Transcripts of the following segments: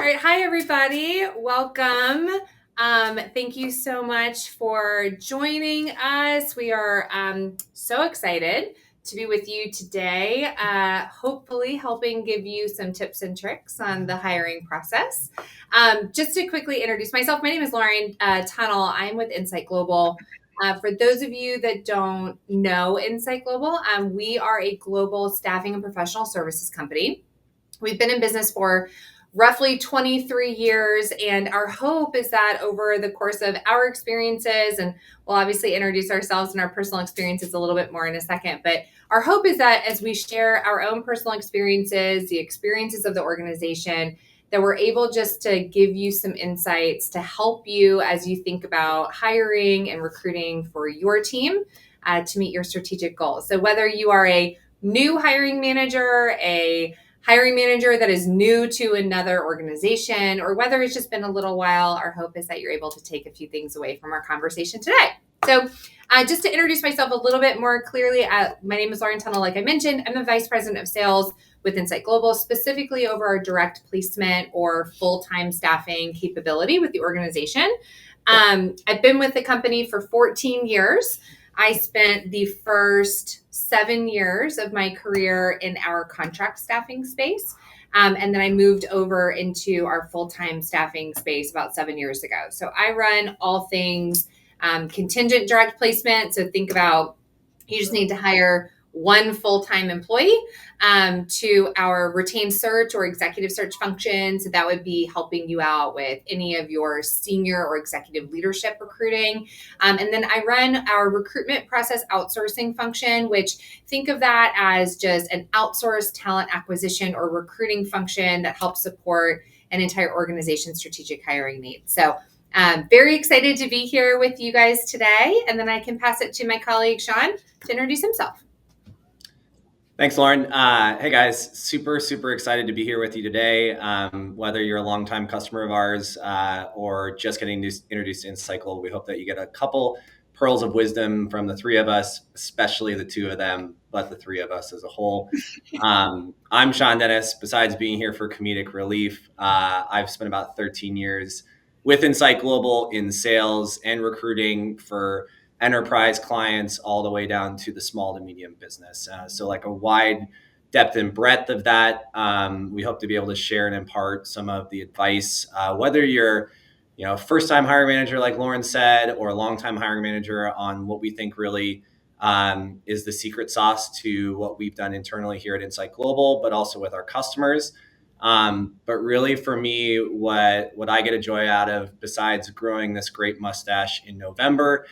right. Hi, everybody. Welcome. Thank you so much for joining us. We are so excited to be with you today, hopefully helping give you some tips and tricks on the hiring process. Just to quickly introduce myself, my name is Lauren Tunnell. I'm with Insight Global. For those of you that don't know Insight Global, we are a global staffing and professional services company. We've been in business for roughly 23 years, and our hope is that over the course of our experiences, and we'll obviously introduce ourselves and our personal experiences a little bit more in a second, but our hope is that as we share our own personal experiences, the experiences of the organization, that we're able just to give you some insights to help you as you think about hiring and recruiting for your team to meet your strategic goals. So whether you are a new hiring manager, a hiring manager that is new to another organization, or whether it's just been a little while, our hope is that you're able to take a few things away from our conversation today. So just to introduce myself a little bit more clearly, my name is Lauren Tunnell. Like I mentioned, I'm the Vice President of Sales with Insight Global, specifically over our direct placement or full-time staffing capability with the organization. I've been with the company for 14 years. I spent the first 7 years of my career in our contract staffing space. And then I moved over into our full-time staffing space about 7 years ago. So I run all things contingent direct placement. So think about you just need to hire one full-time employee to our retained search or executive search function. So that would be helping you out with any of your senior or executive leadership recruiting. And then I run our recruitment process outsourcing function, which think of that as just an outsourced talent acquisition or recruiting function that helps support an entire organization's strategic hiring needs. So very excited to be here with you guys today. And then I can pass it to my colleague, Sean, to introduce himself. Thanks, Lauren. Hey, guys. Super excited to be here with you today. Whether you're a longtime customer of ours or just getting introduced to Insight Global, we hope that you get a couple pearls of wisdom from the three of us, especially the two of them, but the three of us as a whole. I'm Sean Dennis. Besides being here for comedic relief, I've spent about 13 years with Insight Global in sales and recruiting for enterprise clients all the way down to the small to medium business. So like a wide depth and breadth of that. We hope to be able to share and impart some of the advice, whether you're first-time hiring manager, like Lauren said, or a long-time hiring manager, on what we think really is the secret sauce to what we've done internally here at Insight Global, but also with our customers. But really for me, what I get a joy out of, besides growing this great mustache in November,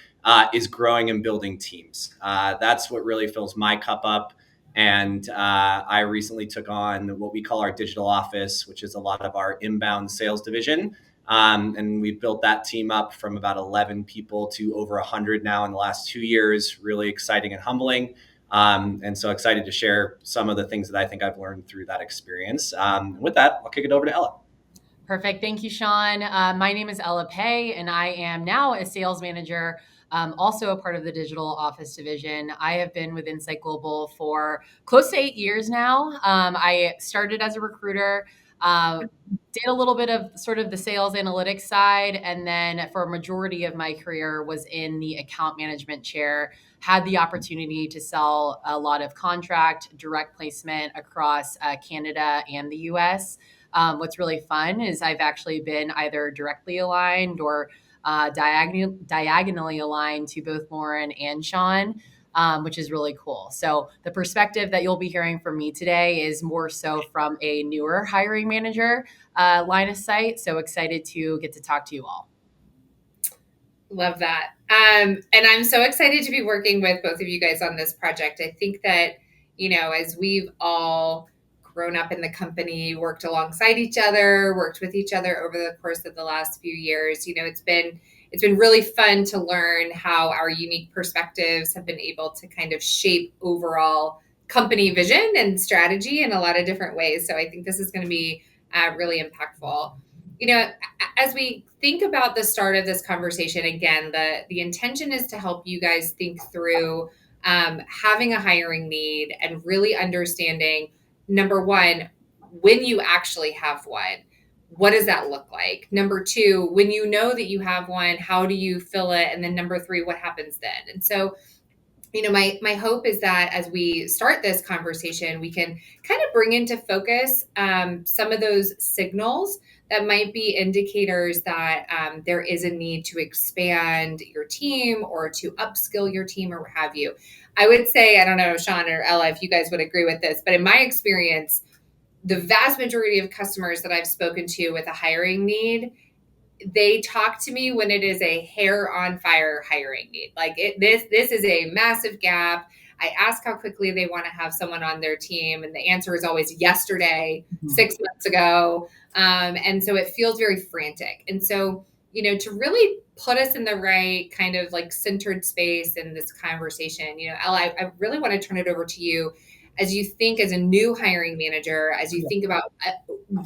is growing and building teams. That's what really fills my cup up. And I recently took on what we call our digital office, which is a lot of our inbound sales division. And we've built that team up from about 11 people to over 100 now in the last 2 years. Really exciting and humbling. And so excited to share some of the things that I think I've learned through that experience. With that, I'll kick it over to Ella. Perfect. Thank you, Sean. My name is Ella Pei, and I am now a sales manager, also a part of the digital office division. I have been with Insight Global for close to 8 years now. I started as a recruiter, did a little bit of sort of the sales analytics side, and then for a majority of my career was in the account management chair. Had the opportunity to sell a lot of contract direct placement across Canada and the US. What's really fun is I've actually been either directly aligned or diagonally aligned to both Lauren and Sean, which is really cool. So the perspective that you'll be hearing from me today is more so from a newer hiring manager line of sight. So excited to get to talk to you all. Love that. And I'm so excited to be working with both of you guys on this project. I think that, as we've all grown up in the company, worked alongside each other, worked with each other over the course of the last few years, it's been really fun to learn how our unique perspectives have been able to kind of shape overall company vision and strategy in a lot of different ways. So I think this is going to be really impactful. As we think about the start of this conversation, again, the intention is to help you guys think through having a hiring need and really understanding, number one, when you actually have one, what does that look like? Number two, when you know that you have one, how do you fill it? And then number three, what happens then? And so, my hope is that as we start this conversation, we can kind of bring into focus some of those signals that might be indicators that there is a need to expand your team or to upskill your team or what have you. I would say, I don't know, Sean or Ella, if you guys would agree with this, but in my experience, the vast majority of customers that I've spoken to with a hiring need, they talk to me when it is a hair on fire hiring need. Like this is a massive gap. I ask how quickly they want to have someone on their team, and the answer is always yesterday, 6 months ago. And so it feels very frantic. And so, to really put us in the right kind of like centered space in this conversation, Ella, I really want to turn it over to you as you think as a new hiring manager, as you think about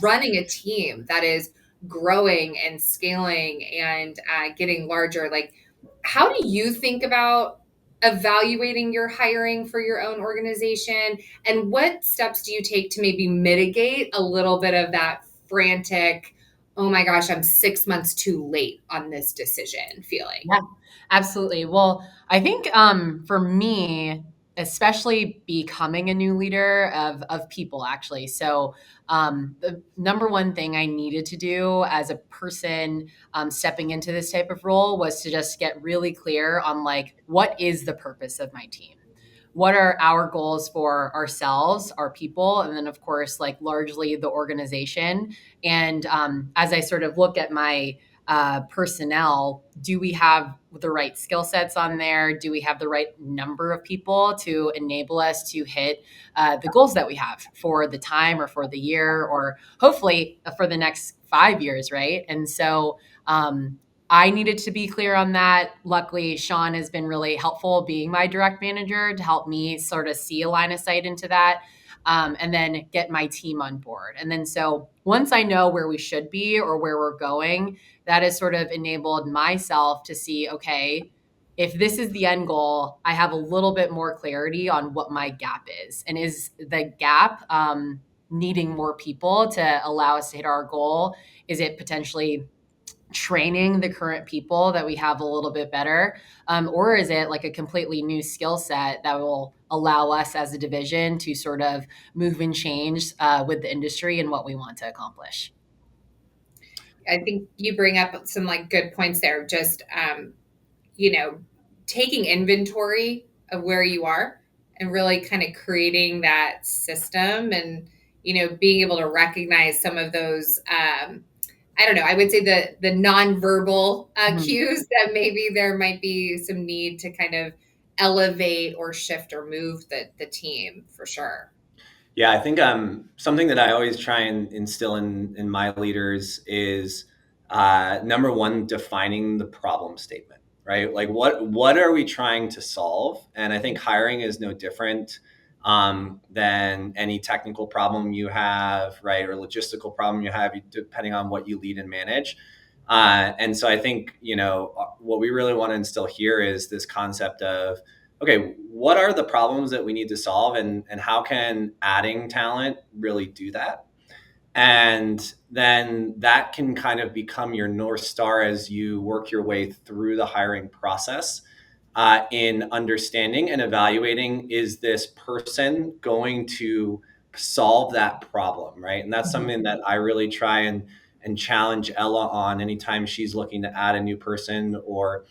running a team that is growing and scaling and getting larger. Like, how do you think about evaluating your hiring for your own organization? And what steps do you take to maybe mitigate a little bit of that frantic, oh my gosh, I'm 6 months too late on this decision feeling? Yeah, absolutely. Well, I think for me, especially becoming a new leader of people, actually. So, the number one thing I needed to do as a person stepping into this type of role was to just get really clear on like, what is the purpose of my team? What are our goals for ourselves, our people, and then, of course, like largely the organization. And as I sort of look at my personnel, do we have the right skill sets on there? Do we have the right number of people to enable us to hit the goals that we have for the time or for the year or hopefully for the next 5 years, right? And so I needed to be clear on that. Luckily, Sean has been really helpful being my direct manager to help me sort of see a line of sight into that. And then get my team on board. And then so once I know where we should be or where we're going, that has sort of enabled myself to see, okay, if this is the end goal, I have a little bit more clarity on what my gap is. And is the gap needing more people to allow us to hit our goal? Is it potentially training the current people that we have a little bit better? Or is it like a completely new skill set that will allow us as a division to sort of move and change with the industry and what we want to accomplish? I think you bring up some like good points there. Just you know, taking inventory of where you are and really kind of creating that system and, being able to recognize some of those, I don't know, I would say the nonverbal Mhm. cues that maybe there might be some need to kind of elevate or shift or move the team for sure. Yeah, I think something that I always try and instill in my leaders is number one, defining the problem statement, right? Like what are we trying to solve? And I think hiring is no different than any technical problem you have, right, or logistical problem you have, depending on what you lead and manage. And so I think what we really want to instill here is this concept of, okay, what are the problems that we need to solve, and how can adding talent really do that? And then that can kind of become your North Star as you work your way through the hiring process, in understanding and evaluating, is this person going to solve that problem, right? And that's Mhm. something that I really try and challenge Ella on anytime she's looking to add a new person, or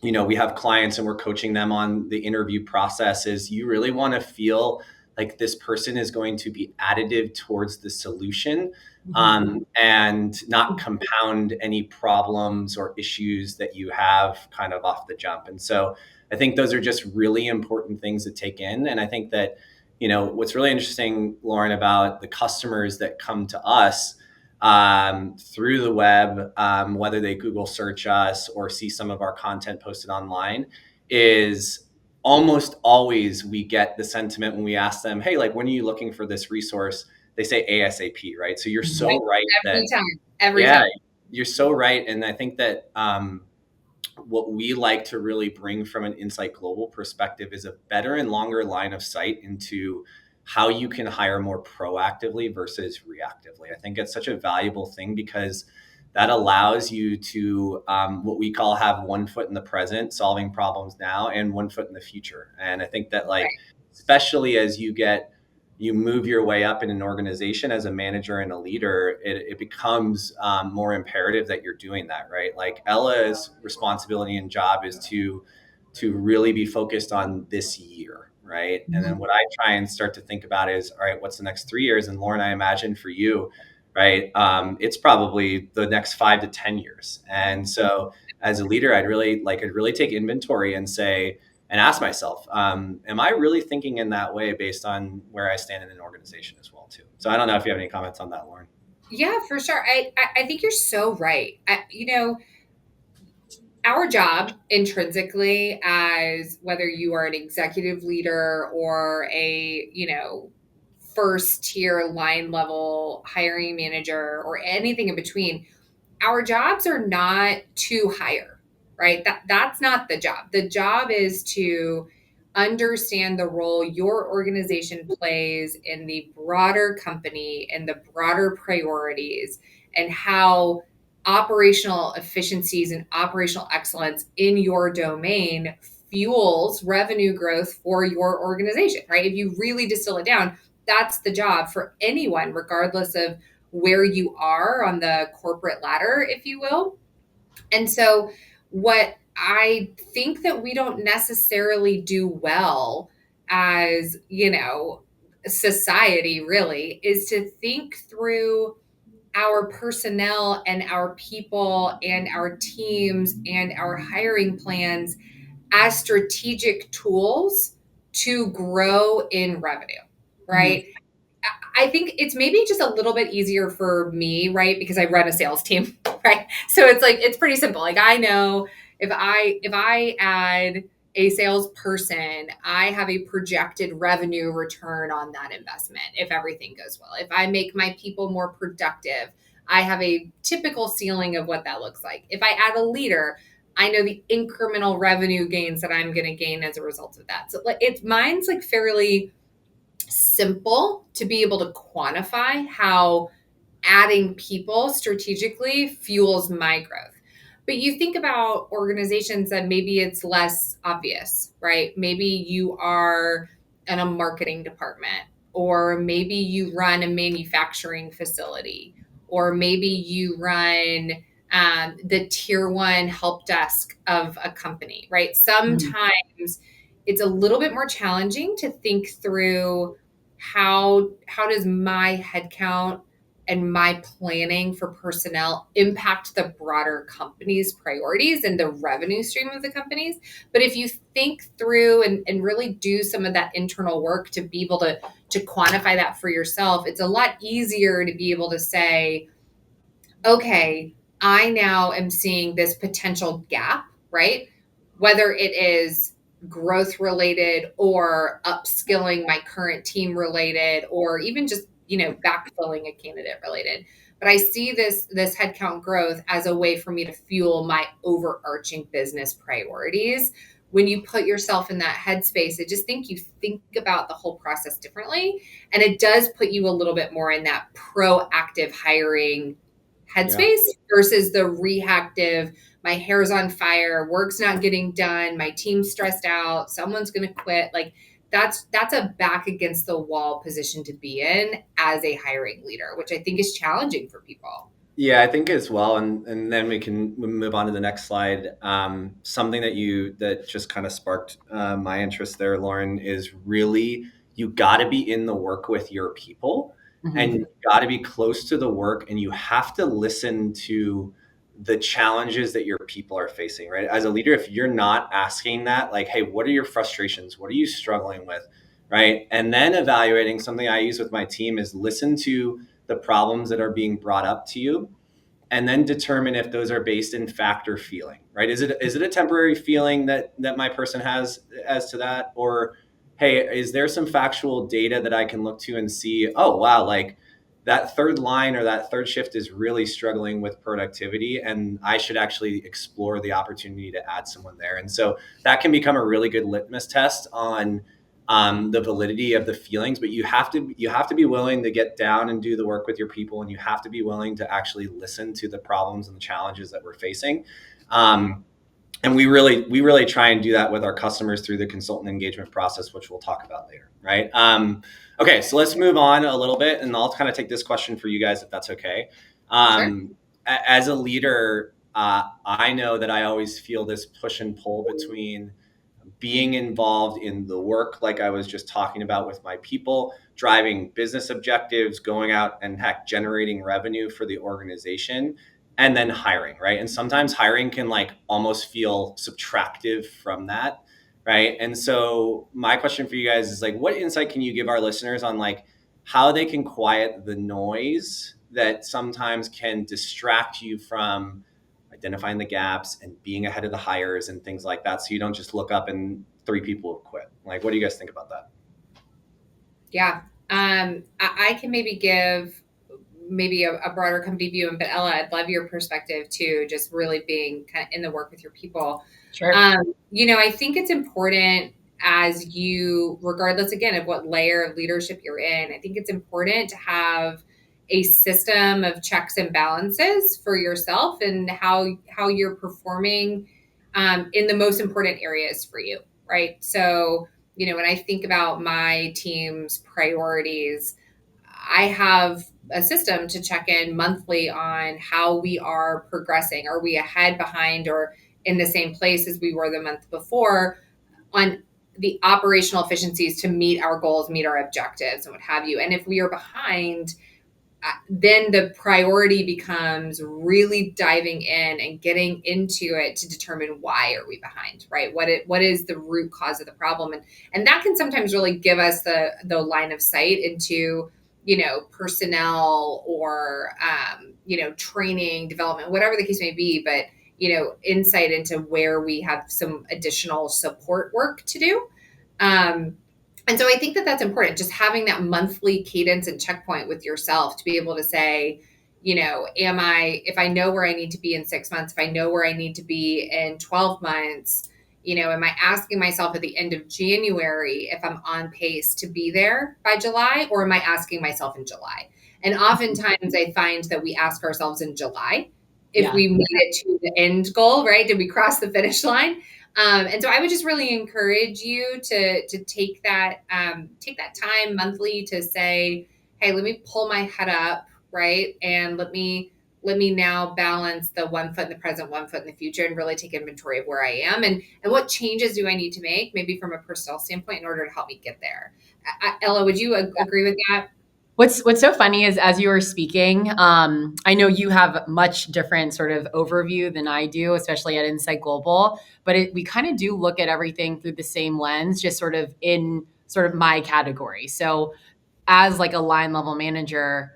we have clients and we're coaching them on the interview process. Is you really want to feel like this person is going to be additive towards the solution, Mhm. and not compound any problems or issues that you have kind of off the jump. And so I think those are just really important things to take in. And I think that, what's really interesting, Lauren, about the customers that come to us through the web, whether they Google search us or see some of our content posted online, is almost always we get the sentiment when we ask them, hey, like, when are you looking for this resource? They say ASAP, right? So you're Mhm. Right? so right that, Every time, every yeah, time. you're so right. And I think that what we like to really bring from an Insight Global perspective is a better and longer line of sight into how you can hire more proactively versus reactively. I think it's such a valuable thing because that allows you to what we call have one foot in the present, solving problems now, and one foot in the future. And I think that like, especially as you move your way up in an organization as a manager and a leader, it becomes more imperative that you're doing that, right? Like Ella's responsibility and job is to really be focused on this year, right? And then what I try and start to think about is, all right, what's the next 3 years? And Lauren, I imagine for you, right, it's probably the next 5 to 10 years. And so as a leader, I'd really take inventory and say, and ask myself, am I really thinking in that way based on where I stand in an organization as well too? So I don't know if you have any comments on that, Lauren. Yeah, for sure. I think you're so right. Our job intrinsically, as whether you are an executive leader or a, first tier line level hiring manager or anything in between, our jobs are not to hire, right? That's not the job. The job is to understand the role your organization plays in the broader company and the broader priorities, and how operational efficiencies and operational excellence in your domain fuels revenue growth for your organization, right? If you really distill it down, that's the job for anyone, regardless of where you are on the corporate ladder, if you will. And so, what I think that we don't necessarily do well as, society really is to think through our personnel and our people and our teams and our hiring plans as strategic tools to grow in revenue, right? I think it's maybe just a little bit easier for me, right? Because I run a sales team, right? So it's pretty simple. Like I know if I add a salesperson, I have a projected revenue return on that investment if everything goes well. If I make my people more productive, I have a typical ceiling of what that looks like. If I add a leader, I know the incremental revenue gains that I'm going to gain as a result of that. So mine's like fairly simple to be able to quantify how adding people strategically fuels my growth. But you think about organizations that maybe it's less obvious, right? Maybe you are in a marketing department, or maybe you run a manufacturing facility, or maybe you run the tier one help desk of a company, right? Sometimes it's a little bit more challenging to think through how does my headcount and my planning for personnel impact the broader company's priorities and the revenue stream of the companies. But if you think through and really do some of that internal work to be able to quantify that for yourself, it's a lot easier to be able to say, okay, I now am seeing this potential gap, right? Whether it is growth related or upskilling my current team related, or even just, backfilling a candidate related. But I see this headcount growth as a way for me to fuel my overarching business priorities. When you put yourself in that headspace, you think about the whole process differently. And it does put you a little bit more in that proactive hiring headspace versus the reactive, my hair's on fire, work's not getting done, my team's stressed out, someone's going to quit. Like that's a back against the wall position to be in as a hiring leader, which I think is challenging for people. Yeah, I think as well, and then we can move on to the next slide. Something that just kind of sparked my interest there, Lauren, is really you got to be in the work with your people, and you got to be close to the work, and you have to listen to the challenges that your people are facing. Right, as a leader, if you're not asking that, like, hey, what are your frustrations? What are you struggling with? Right, and then evaluating. Something I use with my team is listen to the problems that are being brought up to you, and then determine if those are based in fact or feeling, right? Is it a temporary feeling that my person has as to that? Or, hey, is there some factual data that I can look to and see, oh, wow, like that third line or that third shift is really struggling with productivity, and I should actually explore the opportunity to add someone there. And so that can become a really good litmus test on the validity of the feelings, but you have to be willing to get down and do the work with your people, and you have to be willing to actually listen to the problems and the challenges that we're facing. And we really try and do that with our customers through the consultant engagement process, which we'll talk about later, right? Okay, so let's move on a little bit, and I'll kind of take this question for you guys, if that's okay. Sure. As a leader, I know that I always feel this push and pull between being involved in the work, like I was just talking about with my people, driving business objectives, going out and generating revenue for the organization, and then hiring, right? And sometimes hiring can like almost feel subtractive from that, right? And so my question for you guys is like, what insight can you give our listeners on like how they can quiet the noise that sometimes can distract you from identifying the gaps and being ahead of the hires and things like that, so you don't just look up and 3 people have quit? Like, what do you guys think about that? Yeah. I can maybe give a broader company view, but Ella, I'd love your perspective too, just really being kind of in the work with your people. Sure. I think it's important, as you, regardless again of what layer of leadership you're in, I think it's important to have a system of checks and balances for yourself and how you're performing in the most important areas for you, right? So, when I think about my team's priorities, I have a system to check in monthly on how we are progressing. Are we ahead, behind, or in the same place as we were the month before on the operational efficiencies to meet our goals, meet our objectives, and what have you? And if we are behind, then the priority becomes really diving in and getting into it to determine why are we behind, right? What is the root cause of the problem? And that can sometimes really give us the line of sight into, personnel or, training, development, whatever the case may be, but, insight into where we have some additional support work to do. And so I think that that's important, just having that monthly cadence and checkpoint with yourself to be able to say, if I know where I need to be in 6 months, if I know where I need to be in 12 months, am I asking myself at the end of January if I'm on pace to be there by July, or am I asking myself in July? And oftentimes I find that we ask ourselves in July if Yeah. we made it to the end goal, right? Did we cross the finish line? And so I would just really encourage you to take that time monthly to say, hey, let me pull my head up, right, and let me now balance the 1 foot in the present, 1 foot in the future, and really take inventory of where I am and what changes do I need to make, maybe from a personnel standpoint, in order to help me get there. Ella, would you agree with that? What's so funny is, as you were speaking, I know you have much different sort of overview than I do, especially at Insight Global. But we kind of do look at everything through the same lens, just sort of in sort of my category. So as like a line level manager,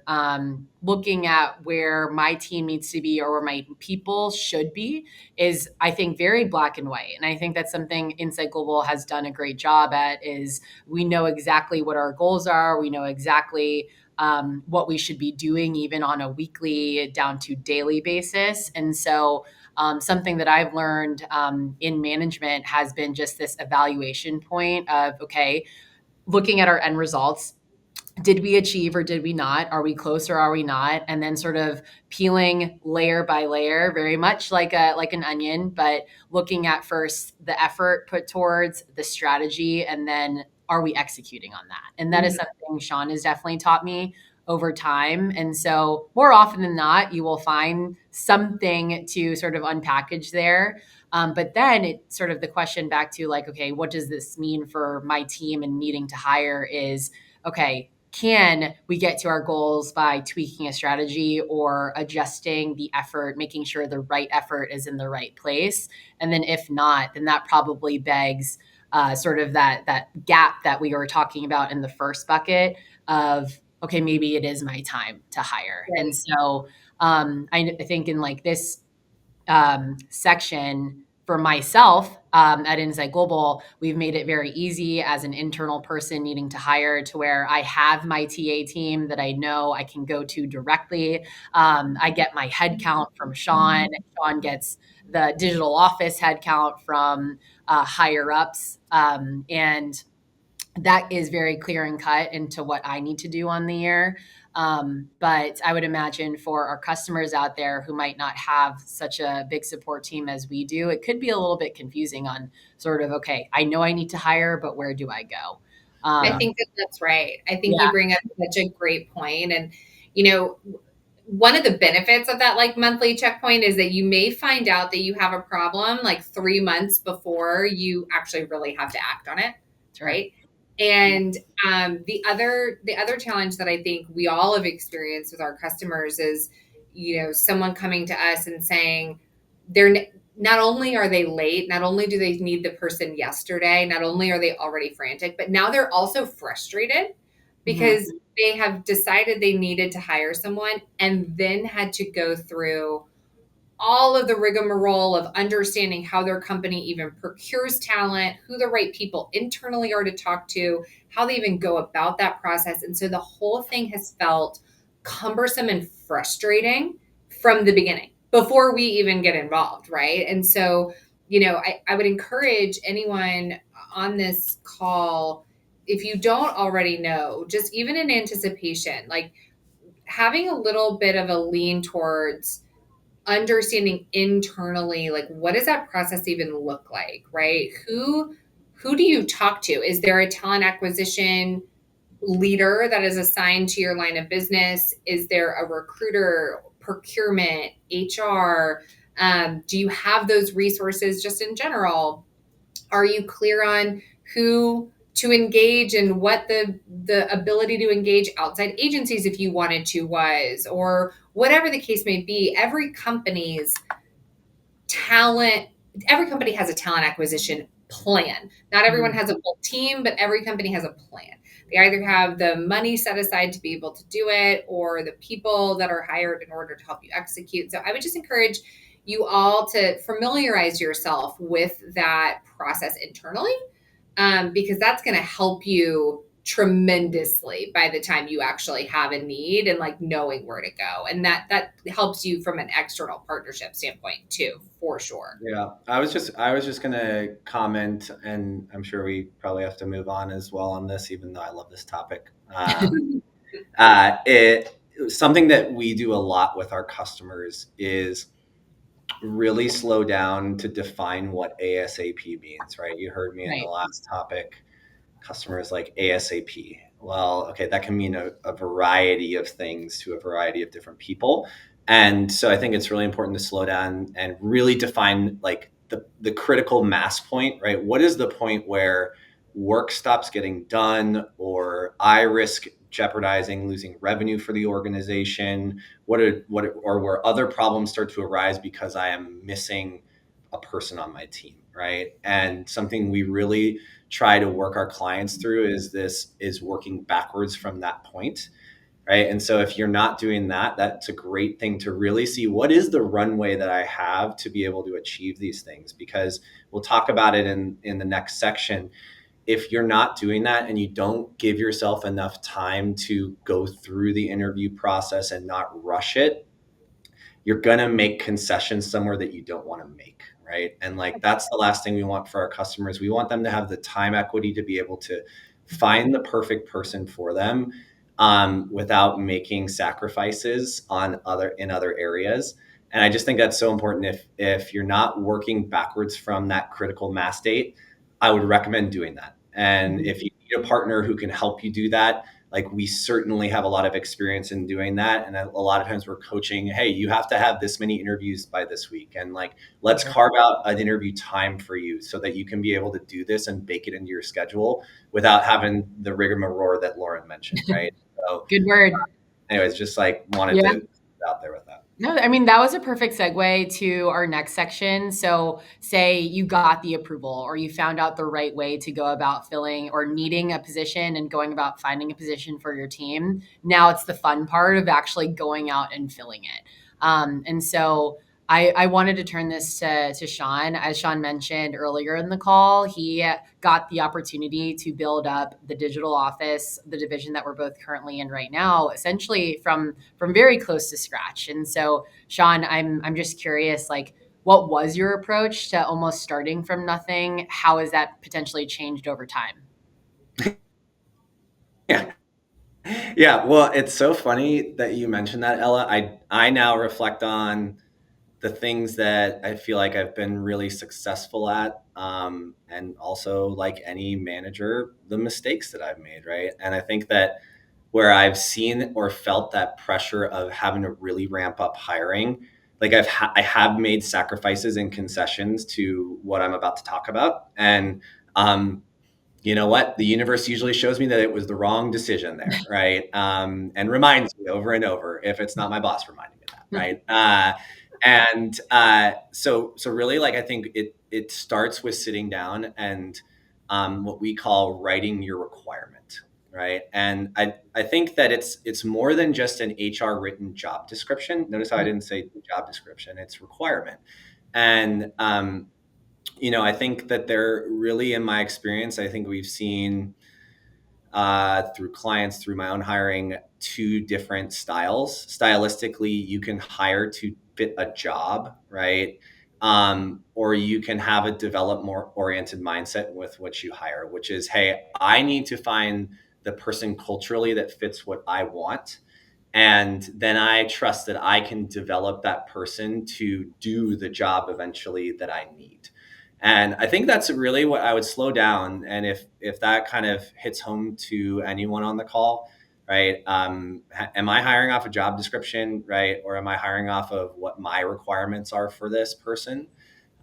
looking at where my team needs to be or where my people should be is, I think, very black and white. And I think that's something Insight Global has done a great job at. Is we know exactly what our goals are. We know exactly what we should be doing, even on a weekly down to daily basis. And so something that I've learned in management has been just this evaluation point of, okay, looking at our end results. Did we achieve or did we not? Are we close or are we not? And then sort of peeling layer by layer, very much like an onion, but looking at first the effort put towards the strategy, and then are we executing on that? And that is something Sean has definitely taught me over time. And so more often than not, you will find something to sort of unpackage there. But then it's sort of the question back to like, okay, what does this mean for my team and needing to hire is, okay, can we get to our goals by tweaking a strategy or adjusting the effort, making sure the right effort is in the right place? And then if not, then that probably begs sort of that gap that we were talking about in the first bucket of, okay, maybe it is my time to hire. Right. And so I think in like this section for myself at Insight Global, we've made it very easy as an internal person needing to hire to where I have my TA team that I know I can go to directly. I get my headcount from Sean. Sean gets the digital office headcount from higher ups. And that is very clear and cut into what I need to do on the year. But I would imagine for our customers out there who might not have such a big support team as we do, it could be a little bit confusing on sort of, okay, I know I need to hire, but where do I go? I Yeah. think that that's right. I think Yeah, you bring up such a great point. And, you know, one of the benefits of that like monthly checkpoint is that you may find out that you have a problem like 3 months before you actually really have to act on it. sure. Right. And the other challenge that I think we all have experienced with our customers is, someone coming to us and saying they're not only are they late, not only do they need the person yesterday, not only are they already frantic, but now they're also frustrated Mhm. because they have decided they needed to hire someone and then had to go through all of the rigmarole of understanding how their company even procures talent, who the right people internally are to talk to, how they even go about that process. And so the whole thing has felt cumbersome and frustrating from the beginning before we even get involved. Right. And so, I would encourage anyone on this call, if you don't already know, just even in anticipation, like having a little bit of a lean towards understanding internally, like what does that process even look like, right? Who do you talk to? Is there a talent acquisition leader that is assigned to your line of business? Is there a recruiter, procurement, HR? Do you have those resources just in general? Are you clear on who to engage and what the ability to engage outside agencies if you wanted to was, or whatever the case may be? Talent every company has a talent acquisition plan. Not everyone Mhm. has a full team, but every company has a plan. They either have the money set aside to be able to do it or the people that are hired in order to help you execute. So I would just encourage you all to familiarize yourself with that process internally, because that's going to help you tremendously by the time you actually have a need and like knowing where to go. And that helps you from an external partnership standpoint too, for sure. Yeah, I was just gonna comment, and I'm sure we probably have to move on as well on this, even though I love this topic. It something that we do a lot with our customers is really slow down to define what ASAP means, right? You heard me in the Right. last topic, customers like ASAP. Well, okay, that can mean a variety of things to a variety of different people. And so I think it's really important to slow down and really define like the critical mass point, right? What is the point where work stops getting done or I risk jeopardizing losing revenue for the organization? Or where other problems start to arise because I am missing a person on my team, right? And something we really try to work our clients through is working backwards from that point, right? And so if you're not doing that, that's a great thing to really see what is the runway that I have to be able to achieve these things, because we'll talk about it in the next section. If you're not doing that and you don't give yourself enough time to go through the interview process and not rush it, you're going to make concessions somewhere that you don't want to make, right? And like that's the last thing we want for our customers. We want them to have the time equity to be able to find the perfect person for them, without making sacrifices on other areas. And I just think that's so important. If you're not working backwards from that critical mass date, I would recommend doing that. And Mhm. if you need a partner who can help you do that, like we certainly have a lot of experience in doing that. And a lot of times we're coaching, hey, you have to have this many interviews by this week, and like let's Sure. carve out an interview time for you so that you can be able to do this and bake it into your schedule without having the rigmarole that Lauren mentioned, right? So Good word. anyways, just like wanted Yeah. to put it out there with that. No, I mean, that was a perfect segue to our next section. So, say you got the approval or you found out the right way to go about filling or needing a position and going about finding a position for your team. Now it's the fun part of actually going out and filling it. And so, I wanted to turn this to Sean. As Sean mentioned earlier in the call, he got the opportunity to build up the digital office, the division that we're both currently in right now, essentially from very close to scratch. And so, Sean, I'm just curious, like, what was your approach to almost starting from nothing? How has that potentially changed over time? Yeah. Yeah. Well, it's so funny that you mentioned that, Ella. I now reflect on the things that I feel like I've been really successful at, and also, like any manager, the mistakes that I've made, right? And I think that where I've seen or felt that pressure of having to really ramp up hiring, like I have made sacrifices and concessions to what I'm about to talk about, and um, you know what? The universe usually shows me that it was the wrong decision there, right? And reminds me over and over, if it's not my boss reminding me of that, right? So really, like, I think it starts with sitting down and what we call writing your requirement, right? And I think that it's more than just an HR written job description. Notice how I didn't say job description; it's requirement. And I think that they're really, in my experience, I think we've seen through clients, through my own hiring, two different styles. Stylistically, you can hire to fit a job, right? Or you can have a develop more oriented mindset with what you hire, which is, hey, I need to find the person culturally that fits what I want. And then I trust that I can develop that person to do the job eventually that I need. And I think that's really what I would slow down. And if that kind of hits home to anyone on the call, right? Am I hiring off a job description, right? Or am I hiring off of what my requirements are for this person?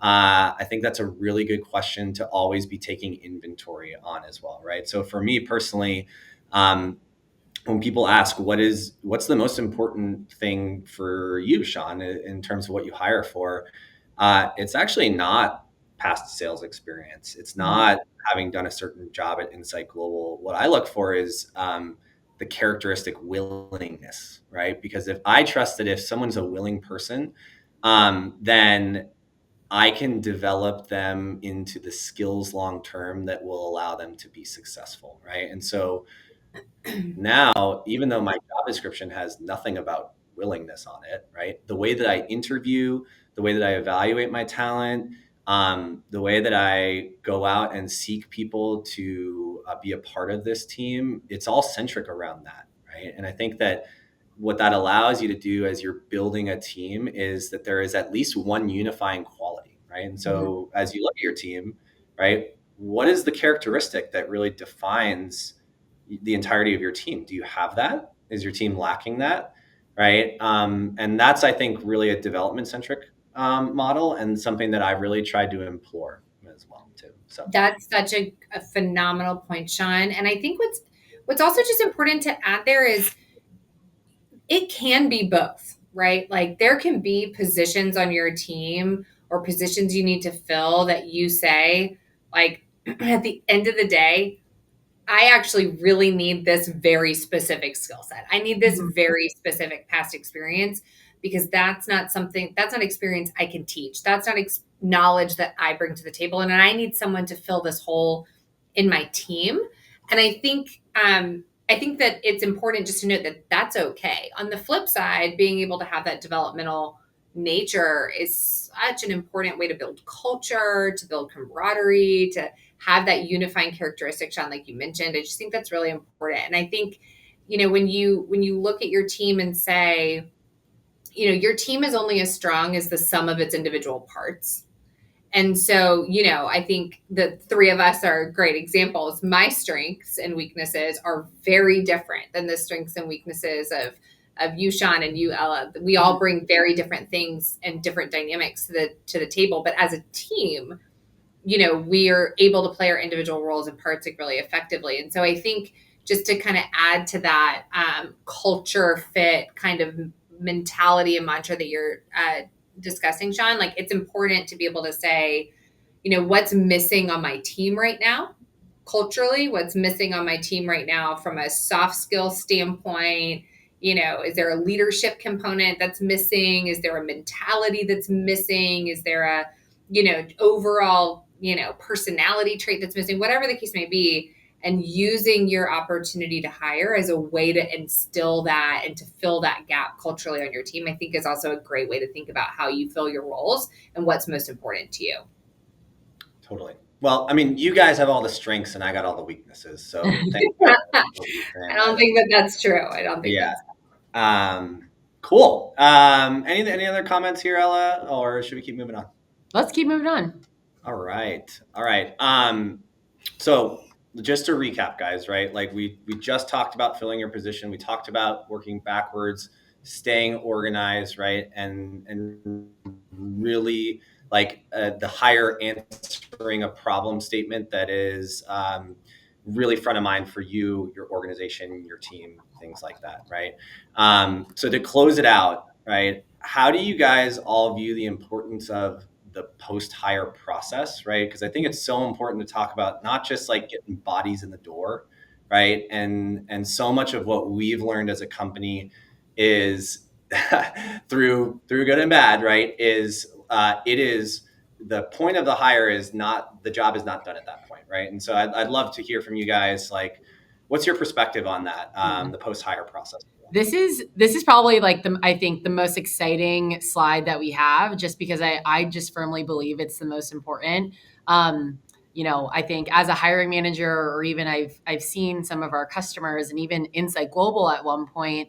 I think that's a really good question to always be taking inventory on as well, right? So for me personally, when people ask what's the most important thing for you, Sean, in terms of what you hire for, it's actually not past sales experience. It's not having done a certain job at Insight Global. What I look for is the characteristic willingness, right? Because if I trust that if someone's a willing person, then I can develop them into the skills long term that will allow them to be successful, right? And so now, even though my job description has nothing about willingness on it, right? The way that I interview, the way that I evaluate my talent, the way that I go out and seek people to be a part of this team, it's all centric around that, right? And I think that what that allows you to do as you're building a team is that there is at least one unifying quality, right? And so as you look at your team, right, what is the characteristic that really defines the entirety of your team? Do you have that? Is your team lacking that? Right. And that's, I think, really a development centric model, and something that I've really tried to implore as well too. So That's such a phenomenal point, Sean. And I think what's also just important to add there is it can be both, right? Like there can be positions on your team or positions you need to fill that you say, like, at the end of the day, I actually really need this very specific skill set. I need this very specific past experience because that's not experience I can teach. That's not knowledge that I bring to the table. And I need someone to fill this hole in my team. And I think that it's important just to note that that's okay. On the flip side, being able to have that developmental nature is such an important way to build culture, to build camaraderie, to have that unifying characteristic, Sean, like you mentioned. I just think that's really important. And I think, when you look at your team and say, your team is only as strong as the sum of its individual parts. And so, I think the three of us are great examples. My strengths and weaknesses are very different than the strengths and weaknesses of you, Sean, and you, Ella. We all bring very different things and different dynamics to the table. But as a team, we are able to play our individual roles and parts like really effectively. And so I think just to kind of add to that culture fit kind of mentality and mantra that you're discussing, Sean, like it's important to be able to say, what's missing on my team right now, culturally, what's missing on my team right now from a soft skill standpoint. Is there a leadership component that's missing? Is there a mentality that's missing? Is there a, overall, personality trait that's missing, whatever the case may be, and using your opportunity to hire as a way to instill that and to fill that gap culturally on your team, I think is also a great way to think about how you fill your roles and what's most important to you. totally. Well, I mean, you guys have all the strengths and I got all the weaknesses. So thank you for I saying don't that. think that that's true. I don't think Yeah. that's Cool. Any other comments here, Ella, or should we keep moving on? Let's keep moving on. All right. All right. So just to recap, guys, right? Like we just talked about filling your position. We talked about working backwards, staying organized, right? And really like the higher answering a problem statement that is really front of mind for you, your organization, your team, things like that, right? So to close it out, right? How do you guys all view the importance of the post-hire process, right? Because I think it's so important to talk about not just like getting bodies in the door, right? And so much of what we've learned as a company is through good and bad, right? Is it is the point of the hire is not the job is not done at that point, right? And so I'd love to hear from you guys, like, what's your perspective on that, the post-hire process? This is probably like I think the most exciting slide that we have, just because I just firmly believe it's the most important. Um, I think as a hiring manager, or even I've seen some of our customers and even Insight Global at one point,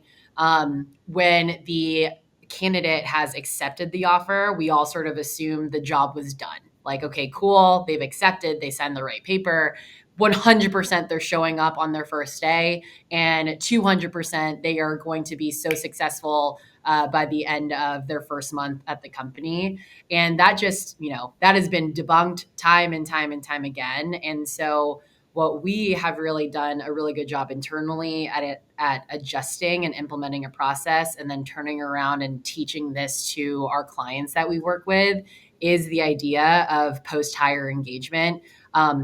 when the candidate has accepted the offer, we all sort of assume the job was done. Like, okay, cool, they've accepted, they signed the right paper. 100% they're showing up on their first day, and 200% they are going to be so successful by the end of their first month at the company. And that just, that has been debunked time and time and time again. And so what we have really done a really good job internally at adjusting and implementing a process, and then turning around and teaching this to our clients that we work with, is the idea of post-hire engagement.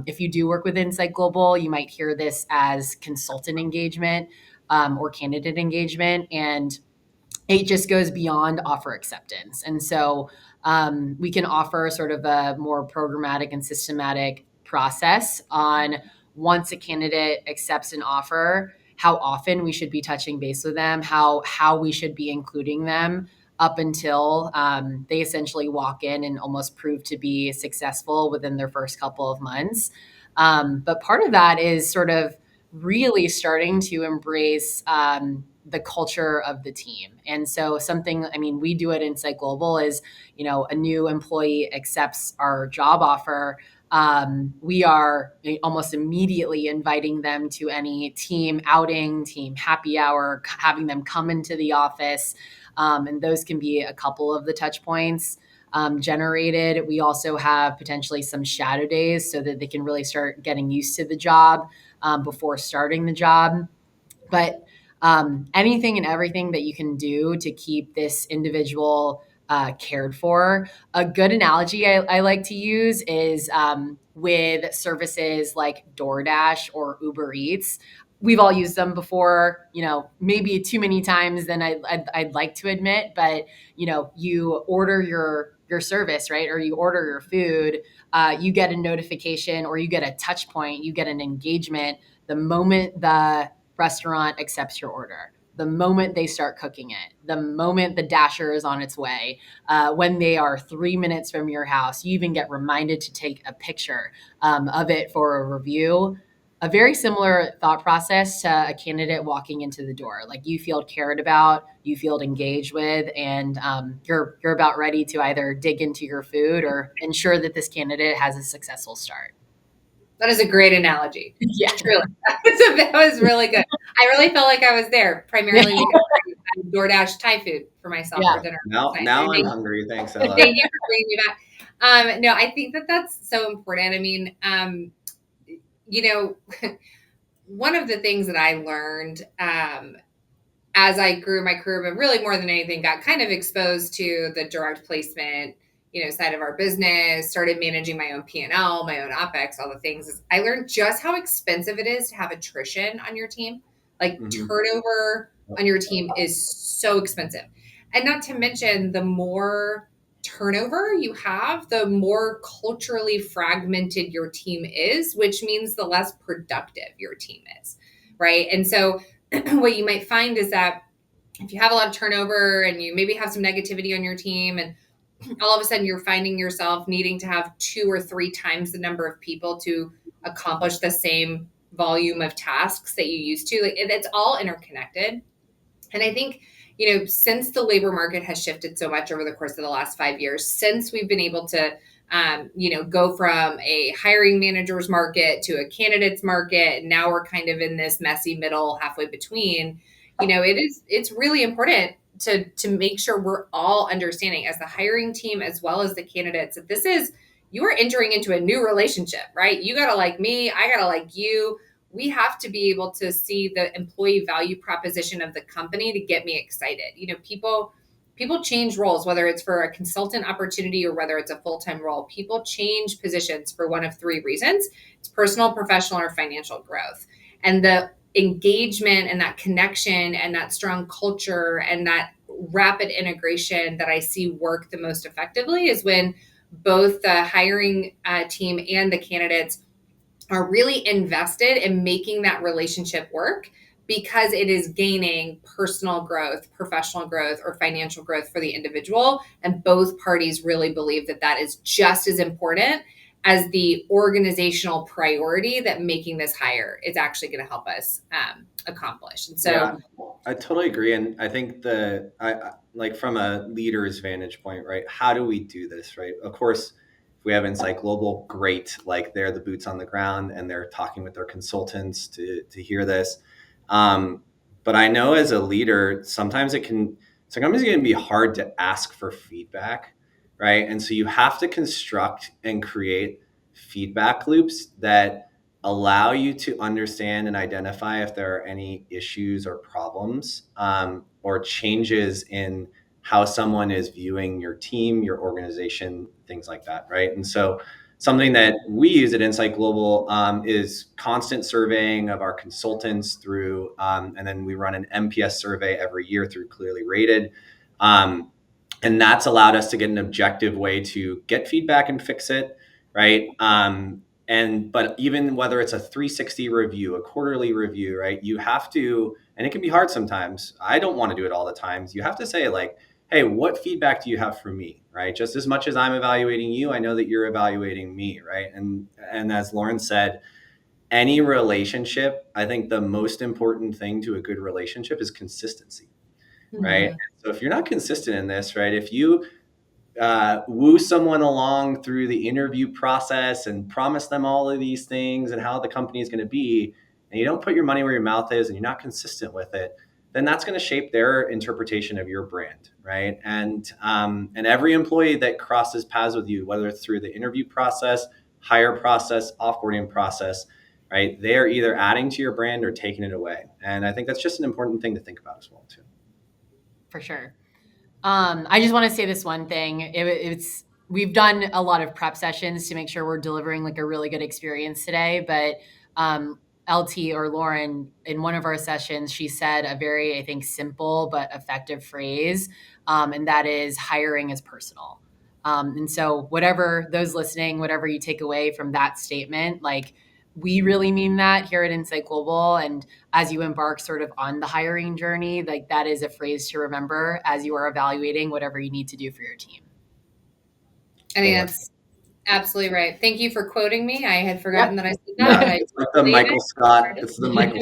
If you do work with Insight Global, you might hear this as consultant engagement, or candidate engagement. And it just goes beyond offer acceptance. And so we can offer sort of a more programmatic and systematic process on, once a candidate accepts an offer, how often we should be touching base with them, how we should be including them up until they essentially walk in and almost prove to be successful within their first couple of months. But part of that is sort of really starting to embrace the culture of the team. And so something, I mean, we do it in Insight Global is, a new employee accepts our job offer. We are almost immediately inviting them to any team outing, team happy hour, having them come into the office. And those can be a couple of the touch points generated. We also have potentially some shadow days so that they can really start getting used to the job before starting the job. But anything and everything that you can do to keep this individual cared for. A good analogy I like to use is with services like DoorDash or Uber Eats. We've all used them before, maybe too many times than I'd like to admit, but you order your service, right? Or you order your food, you get a notification, or you get a touch point, you get an engagement the moment the restaurant accepts your order, the moment they start cooking it, the moment the dasher is on its way, when they are 3 minutes from your house. You even get reminded to take a picture of it for a review. A very similar thought process to a candidate walking into the door. Like, you feel cared about, you feel engaged with, and you're about ready to either dig into your food or ensure that this candidate has a successful start. That is a great analogy. Yeah. Truly. That was really good. I really felt like I was there, primarily because I DoorDash Thai food for myself for dinner. Now I'm hungry. Thanks, Ella. Thank you for bringing me back. No, I think that that's so important. I mean, one of the things that I learned as I grew my career, but really more than anything, got kind of exposed to the direct placement, side of our business, started managing my own P&L, my own OpEx, all the things. I learned just how expensive it is to have attrition on your team. Like, turnover on your team is so expensive. And not to mention, the more turnover you have, the more culturally fragmented your team is, which means the less productive your team is, right? And so what you might find is that if you have a lot of turnover and you maybe have some negativity on your team, and all of a sudden you're finding yourself needing to have 2 or 3 times the number of people to accomplish the same volume of tasks that you used to. Like, it's all interconnected. And I think, since the labor market has shifted so much over the course of the last 5 years, since we've been able to, go from a hiring manager's market to a candidate's market, and now we're kind of in this messy middle halfway between, it's really important to make sure we're all understanding as the hiring team as well as the candidates that you are entering into a new relationship, right? You got to like me, I got to like you. We have to be able to see the employee value proposition of the company to get me excited. People change roles, whether it's for a consultant opportunity or whether it's a full-time role. People change positions for one of 3 reasons. It's personal, professional, or financial growth. And the engagement and that connection and that strong culture and that rapid integration that I see work the most effectively is when both the hiring team and the candidates are really invested in making that relationship work, because it is gaining personal growth, professional growth, or financial growth for the individual. And both parties really believe that that is just as important as the organizational priority that making this hire is actually going to help us accomplish. And so, Yeah, I totally agree. And I think like from a leader's vantage point, right? How do we do this, right? Of course, if we have Insight Global, great. Like they're the boots on the ground and they're talking with their consultants to hear this. But I know as a leader, sometimes it can be hard to ask for feedback, right? And so you have to construct and create feedback loops that allow you to understand and identify if there are any issues or problems, or changes in how someone is viewing your team, your organization, things like that, right? And so something that we use at Insight Global is constant surveying of our consultants through, and then we run an MPS survey every year through Clearly Rated. And that's allowed us to get an objective way to get feedback and fix it, right? But even whether it's a 360 review, a quarterly review, right? You have to, and it can be hard sometimes. I don't want to do it all the times. You have to say like, hey, what feedback do you have for me, right? Just as much as I'm evaluating you, I know that you're evaluating me, right? And as Lauren said, any relationship, I think the most important thing to a good relationship is consistency, right? Mhm. So if you're not consistent in this, right? If you woo someone along through the interview process and promise them all of these things and how the company is going to be, and you don't put your money where your mouth is and you're not consistent with it, then that's going to shape their interpretation of your brand, right? And every employee that crosses paths with you, whether it's through the interview process, hire process, offboarding process, right, they are either adding to your brand or taking it away. And I think that's just an important thing to think about as well too. For sure. I just want to say this one thing. It's we've done a lot of prep sessions to make sure we're delivering like a really good experience today. But LT or Lauren, in one of our sessions, she said a very, I think, simple but effective phrase, and that is hiring is personal. And so, whatever those listening, whatever you take away from that statement, like we really mean that here at Insight Global. And as you embark sort of on the hiring journey, like that is a phrase to remember as you are evaluating whatever you need to do for your team. I think that's absolutely right. Thank you for quoting me. I had forgotten that I said that, Yeah, but I it's like the believe Michael it. Scott. It's the Michael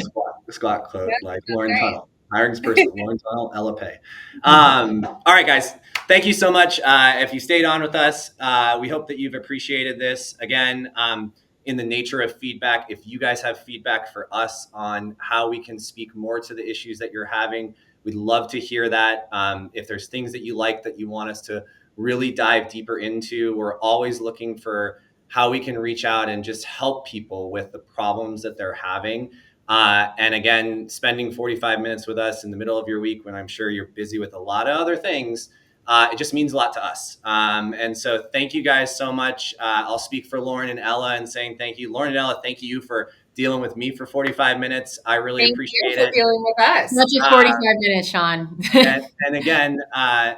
Scott quote, Yep, like that's Lauren right. Tunnel, hiring's personal. Lauren Tunnel, Ella Pay. All right, guys, thank you so much. If you stayed on with us, we hope that you've appreciated this. Again, in the nature of feedback, if you guys have feedback for us on how we can speak more to the issues that you're having, we'd love to hear that. If there's things that you like that you want us to really dive deeper into, we're always looking for how we can reach out and just help people with the problems that they're having. And again, spending 45 minutes with us in the middle of your week when I'm sure you're busy with a lot of other things, it just means a lot to us. And so thank you guys so much. I'll speak for Lauren and Ella and saying thank you. Lauren and Ella, thank you for dealing with me for 45 minutes. I really Thank you appreciate for it. dealing with us. Not just 45 minutes, Sean. And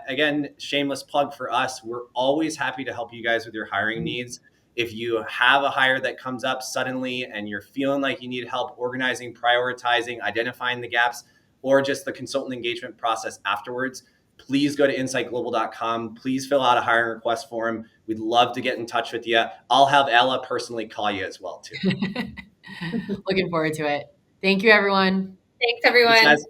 again, shameless plug for us. We're always happy to help you guys with your hiring needs. If you have a hire that comes up suddenly and you're feeling like you need help organizing, prioritizing, identifying the gaps, or just the consultant engagement process afterwards, please go to insightglobal.com. Please fill out a hiring request form. We'd love to get in touch with you. I'll have Ella personally call you as well, too. Looking forward to it. Thank you, everyone. Thanks, Thanks, everyone. guys.